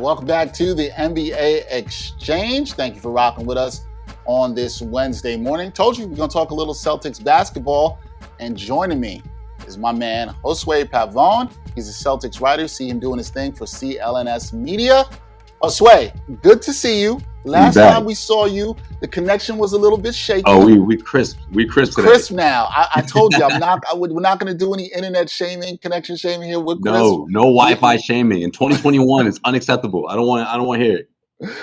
welcome back to the NBA Exchange. Thank you for rocking with us on this Wednesday morning. Told you we're going to talk a little Celtics basketball, and joining me is my man, Josue Pavón. He's a Celtics writer. See him doing his thing for CLNS Media. Josue, good to see you. Last time we saw you, the connection was a little bit shaky. Oh, we crisp. We crisp today. Crisp now. I told you we're not going to do any internet shaming, connection shaming here. We're crisp. No Wi-Fi shaming. In 2021, it's unacceptable. I don't want to hear it.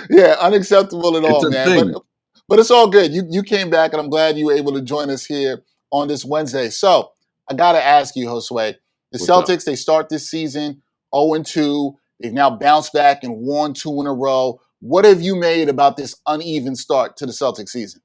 Yeah, unacceptable at all, It's a man. thing. But it's all good. You came back, and I'm glad you were able to join us here on this Wednesday. So I got to ask you, Josue, the Celtics, they start this season 0-2. They've now bounced back and won 2 in a row. What have you made about this uneven start to the Celtics season?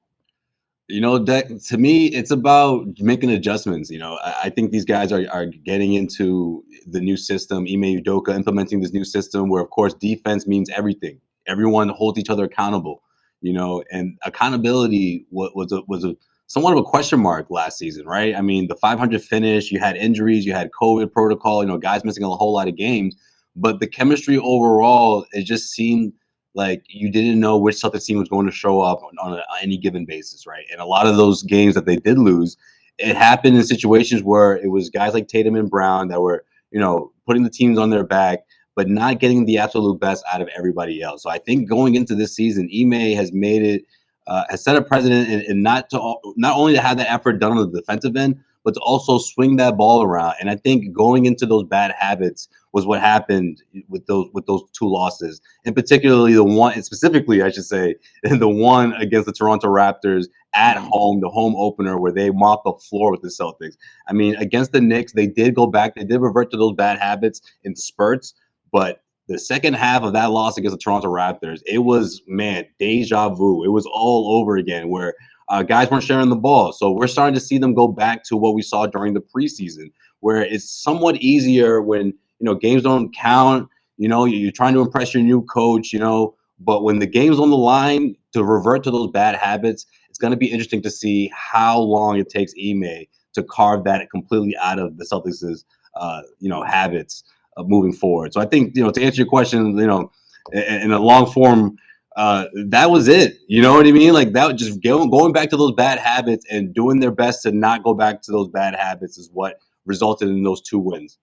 You know, to me, it's about making adjustments. You know, I think these guys are getting into the new system. Ime Udoka implementing this new system where, of course, defense means everything. Everyone holds each other accountable. You know, and accountability was a somewhat of a question mark last season, right? I mean, the 500 finish, you had injuries, you had COVID protocol, you know, guys missing a whole lot of games. But the chemistry overall, it just seemed like you didn't know which Celtics team was going to show up on any given basis, right? And a lot of those games that they did lose, it happened in situations where it was guys like Tatum and Brown that were, you know, putting the teams on their back, but not getting the absolute best out of everybody else. So I think going into this season, Ime has made it, has set a precedent and not only to have that effort done on the defensive end, but to also swing that ball around. And I think going into those bad habits was what happened with those 2 losses, and particularly the one, specifically, I should say, the one against the Toronto Raptors at home, the home opener where they mopped the floor with the Celtics. I mean, against the Knicks, they did go back, they did revert to those bad habits in spurts, but the second half of that loss against the Toronto Raptors, it was, man, deja vu. It was all over again where guys weren't sharing the ball. So we're starting to see them go back to what we saw during the preseason, where it's somewhat easier when, you know, games don't count, you know, you're trying to impress your new coach, you know, but when the game's on the line, to revert to those bad habits, it's going to be interesting to see how long it takes Ime to carve that completely out of the Celtics' you know, habits moving forward. So I think, you know, to answer your question, you know, in a long form, that was it. You know what I mean? Like that, just going back to those bad habits and doing their best to not go back to those bad habits is what resulted in those 2 wins.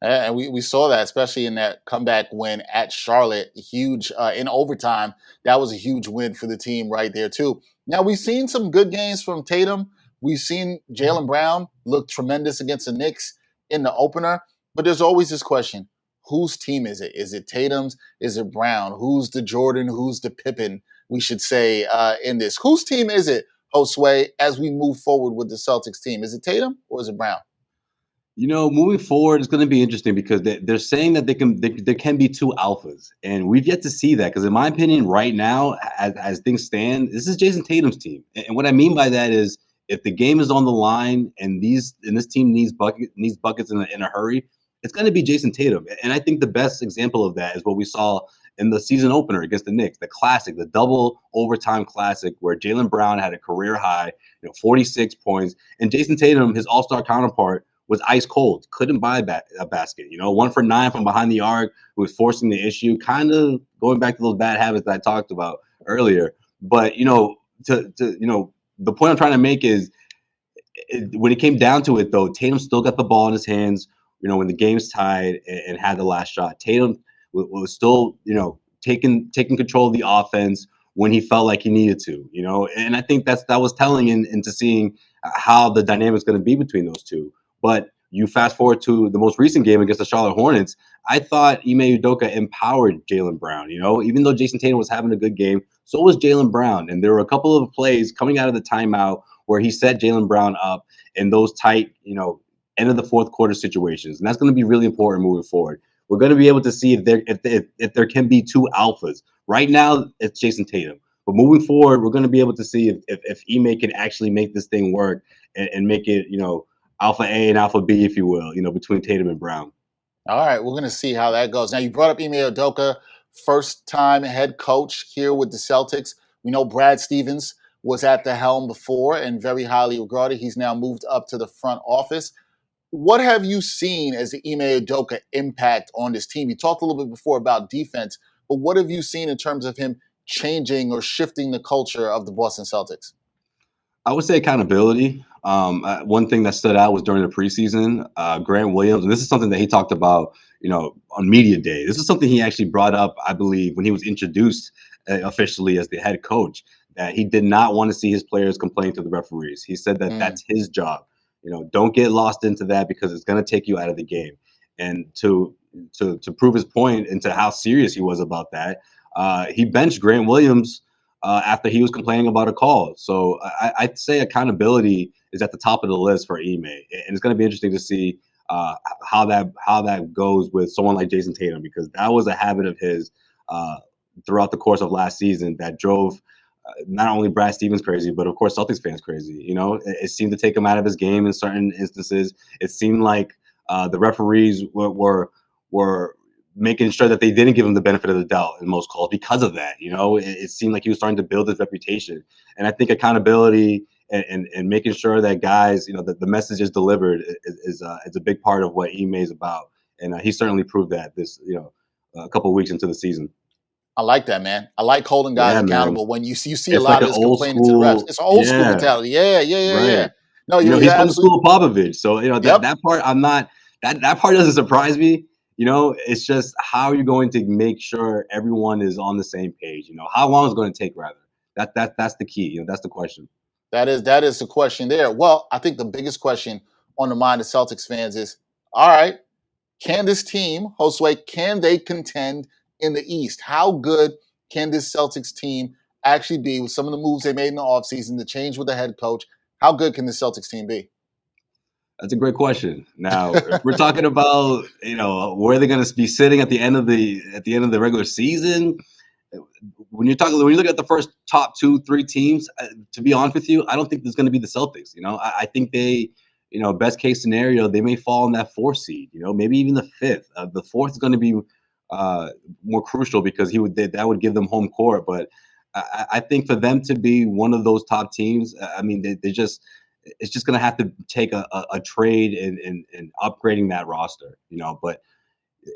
And we saw that, especially in that comeback win at Charlotte, huge in overtime. That was a huge win for the team right there, too. Now, we've seen some good games from Tatum. We've seen Jaylen Brown look tremendous against the Knicks in the opener. But there's always this question, whose team is it? Is it Tatum's? Is it Brown? Who's the Jordan? Who's the Pippen, we should say, in this? Whose team is it, Josue, as we move forward with the Celtics team? Is it Tatum or is it Brown? You know, moving forward, it's going to be interesting because they're saying that there can be 2 alphas, and we've yet to see that. Because in my opinion, right now, as things stand, this is Jayson Tatum's team, and what I mean by that is if the game is on the line and this team needs buckets in a hurry, it's going to be Jayson Tatum. And I think the best example of that is what we saw in the season opener against the Knicks, the classic, the double overtime classic, where Jaylen Brown had a career high, 46 points, and Jayson Tatum, his all-star counterpart, was ice cold, couldn't buy a basket. 1 for 9 from behind the arc, who was forcing the issue, kind of going back to those bad habits that I talked about earlier. But the point I'm trying to make is, when it came down to it, though, Tatum still got the ball in his hands. When the game's tied and had the last shot, Tatum was still, taking control of the offense when he felt like he needed to. And I think that was telling into seeing how the dynamic is going to be between those two. But you fast forward to the most recent game against the Charlotte Hornets, I thought Ime Udoka empowered Jaylen Brown. Even though Jayson Tatum was having a good game, so was Jaylen Brown. And there were a couple of plays coming out of the timeout where he set Jaylen Brown up in those tight, end of the fourth quarter situations. And that's going to be really important moving forward. We're going to be able to see if there can be 2 alphas. Right now, it's Jayson Tatum. But moving forward, we're going to be able to see if Ime can actually make this thing work and make it, alpha A and alpha B, if you will, between Tatum and Brown. All right, we're going to see how that goes. Now, you brought up Ime Udoka, first-time head coach here with the Celtics. We know Brad Stevens was at the helm before and very highly regarded. He's now moved up to the front office. What have you seen as the Ime Udoka impact on this team? You talked a little bit before about defense, but what have you seen in terms of him changing or shifting the culture of the Boston Celtics? I would say accountability. One thing that stood out was during the preseason, Grant Williams, and this is something that he talked about, on media day. This is something he actually brought up, I believe, when he was introduced officially as the head coach, that he did not want to see his players complain to the referees. He said that that's his job. Don't get lost into that because it's going to take you out of the game. And to prove his point into how serious he was about that, he benched Grant Williams after he was complaining about a call. So I'd say accountability is at the top of the list for Ime, and it's going to be interesting to see how that goes with someone like Jayson Tatum, because that was a habit of his throughout the course of last season that drove not only Brad Stevens crazy, but of course Celtics fans crazy. It seemed to take him out of his game in certain instances. It seemed like the referees were making sure that they didn't give him the benefit of the doubt in most calls because of that. It seemed like he was starting to build his reputation. And I think accountability and making sure that guys, that the message is delivered is a big part of what Ime is about. And he certainly proved that this, a couple of weeks into the season. I like that, man. I like holding guys Yeah, man. accountable when you see a It's like lot of an this old complaining to the refs. school, It's an old school yeah, mentality. Yeah, yeah, yeah, yeah. right. No, you're He's from the absolutely. school of Popovich, so that Yep. that part I'm not that part doesn't surprise me. It's just how you're going to make sure everyone is on the same page. How long is it going to take, rather? That's the key. That's the question. That is the question there. Well, I think the biggest question on the mind of Celtics fans is, all right, can this team, Josue, can they contend in the East? How good can this Celtics team actually be with some of the moves they made in the offseason, the change with the head coach? How good can this Celtics team be? That's a great question. Now, if we're talking about where they're going to be sitting at the end of the regular season, when you look at the first top 2-3 teams, to be honest with you, I don't think there's going to be the Celtics. I think they, best case scenario, they may fall in that 4th seed. Maybe even the 5th. The 4th is going to be more crucial because that would give them home court. But I think for them to be one of those top teams, I mean, it's just going to have to take a trade in upgrading that roster. But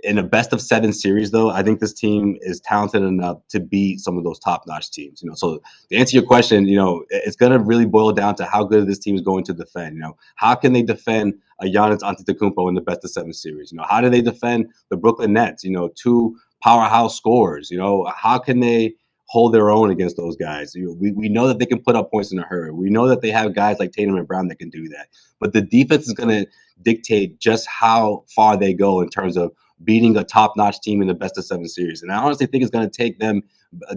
in a best of 7 series, though, I think this team is talented enough to beat some of those top-notch teams. So to answer your question, it's going to really boil down to how good this team is going to defend. How can they defend a Giannis Antetokounmpo in the best of 7 series? How do they defend the Brooklyn Nets? 2 powerhouse scorers. How can they hold their own against those guys? We know that they can put up points in a hurry. We know that they have guys like Tatum and Brown that can do that. But the defense is going to dictate just how far they go in terms of beating a top-notch team in the best of 7 series. And I honestly think it's going to take them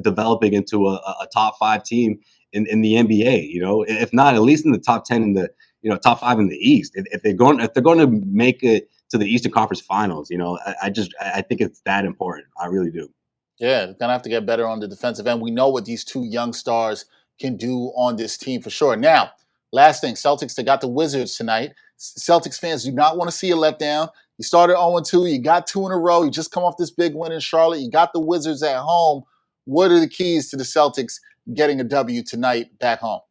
developing into a top 5 team in the NBA. If not, at least in the top 10 in the top 5 in the East. If they're going to make it to the Eastern Conference Finals, I think it's that important. I really do. Yeah, they're gonna have to get better on the defensive end. We know what these 2 young stars can do on this team for sure. Now, last thing, Celtics, they got the Wizards tonight. Celtics fans do not want to see a letdown. You started 0-2, you got 2 in a row. You just come off this big win in Charlotte. You got the Wizards at home. What are the keys to the Celtics getting a W tonight back home?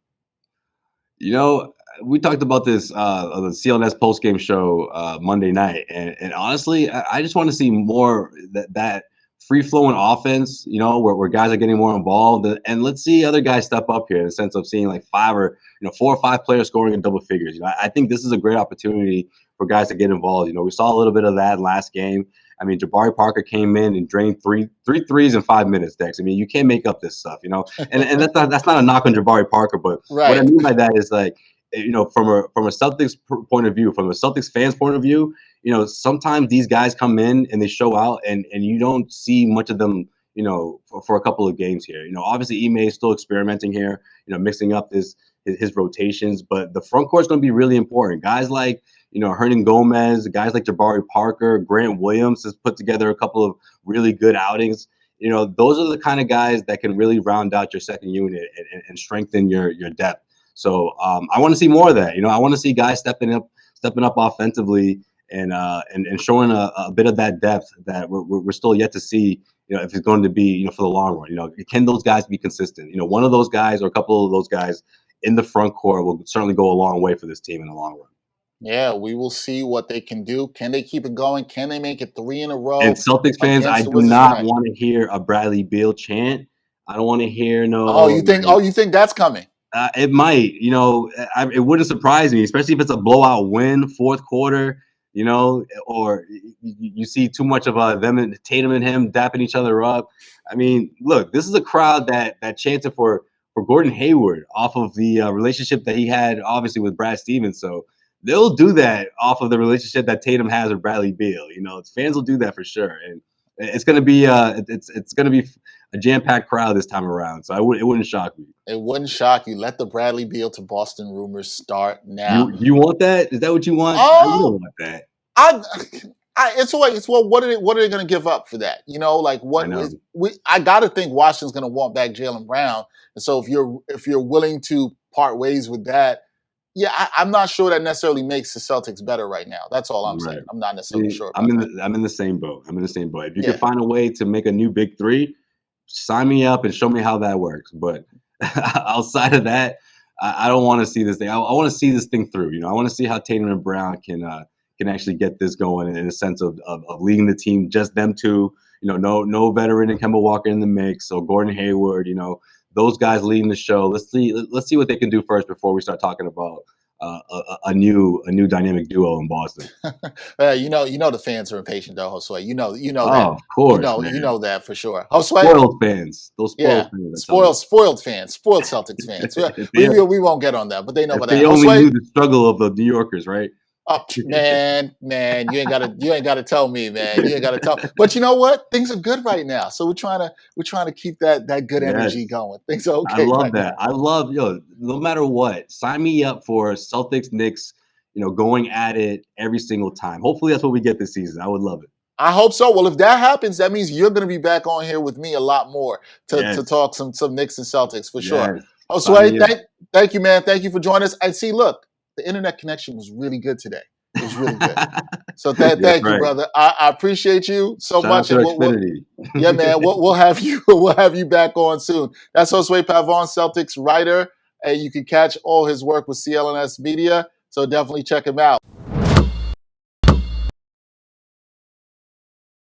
We talked about this on the CLNS postgame show Monday night, and honestly, I just want to see more that free-flowing offense, where guys are getting more involved, and let's see other guys step up here in the sense of seeing like 4 or 5 players scoring in double figures. I think this is a great opportunity for guys to get involved. We saw a little bit of that last game. I mean, Jabari Parker came in and drained three threes in 5 minutes, Dex. I mean, you can't make up this stuff, and that's not a knock on Jabari Parker, but what I Right. mean by that is like, from a Celtics point of view, from a Celtics fans point of view, sometimes these guys come in and they show out, and you don't see much of them, for a couple of games here. Obviously Ime is still experimenting here, mixing up his rotations, but the front court is going to be really important. Guys like, Hernan Gomez, guys like Jabari Parker, Grant Williams has put together a couple of really good outings. Those are the kind of guys that can really round out your second unit and strengthen your depth. So I want to see more of that. I want to see guys stepping up offensively and showing a bit of that depth that we're still yet to see. If it's going to be for the long run. Can those guys be consistent? One of those guys or a couple of those guys in the front court will certainly go a long way for this team in the long run. Yeah, we will see what they can do. Can they keep it going? Can they make it 3 in a And row Celtics fans, I against the do Wizards not tonight? want to hear a Bradley Beal chant. I don't want to hear Oh, no you think? like. Oh, you think that's coming? It might, it wouldn't surprise me, especially if it's a blowout win, fourth quarter, or you see too much of them and Tatum and him dapping each other up. I mean, look, this is a crowd that chanted for Gordon Hayward off of the relationship that he had, obviously, with Brad Stevens. So they'll do that off of the relationship that Tatum has with Bradley Beal. Fans will do that for sure, and it's gonna be it's gonna be a jam-packed crowd this time around. So it wouldn't shock me. It wouldn't shock you. Let the Bradley Beal to Boston rumors start now. You want that? Is that what you want? You Oh, don't want that. I, it's like it's well. What are they going to give up for that? Like I know. I got to think Washington's going to want back Jaylen Brown, and so if you're willing to part ways with that, yeah, I'm not sure that necessarily makes the Celtics better right now. That's all I'm saying. Right. I'm not necessarily See, sure about that. I'm in the same boat. I'm in the same boat. If you can Yeah, find a way to make a new big three, sign me up and show me how that works. But outside of that, I don't want to see this thing. I want to see this thing through. I want to see how Tatum and Brown can actually get this going in a sense of leading the team, just them two. No veteran and Kemba Walker in the mix. So Gordon Hayward, those guys leading the show. Let's see what they can do first before we start talking about a new dynamic duo in Boston. the fans are impatient though, Josue. You know that. Oh, of course, You man. know that for sure. Josue, Spoiled fans. Those spoiled yeah, fans. spoiled fans, spoiled Celtics fans. We won't get on that, but they know If about they that. only Josue, knew the struggle of the New Yorkers, right? oh, man, you ain't gotta tell me, man. You ain't gotta tell. But you know what? Things are good right now, so we're trying to keep that good energy Yes. going. Things are I okay love right now. that. I love, no matter what, sign me up for Celtics Knicks, going at it every single time. Hopefully that's what we get this season. I would love it. I hope so. Well, if that happens, that means you're going to be back on here with me a lot more to Yes. talk some Knicks and Celtics for sure. Yes. Sign Josue, me up. thank you, man. Thank you for joining us. I see. Look, the internet connection was really good today. It was really good. So That's thank you, right. brother. I appreciate you so Shout out much, to and Xfinity. yeah, man, we'll have you back on soon. That's Josue Pavón, Celtics writer, and you can catch all his work with CLNS Media. So definitely check him out.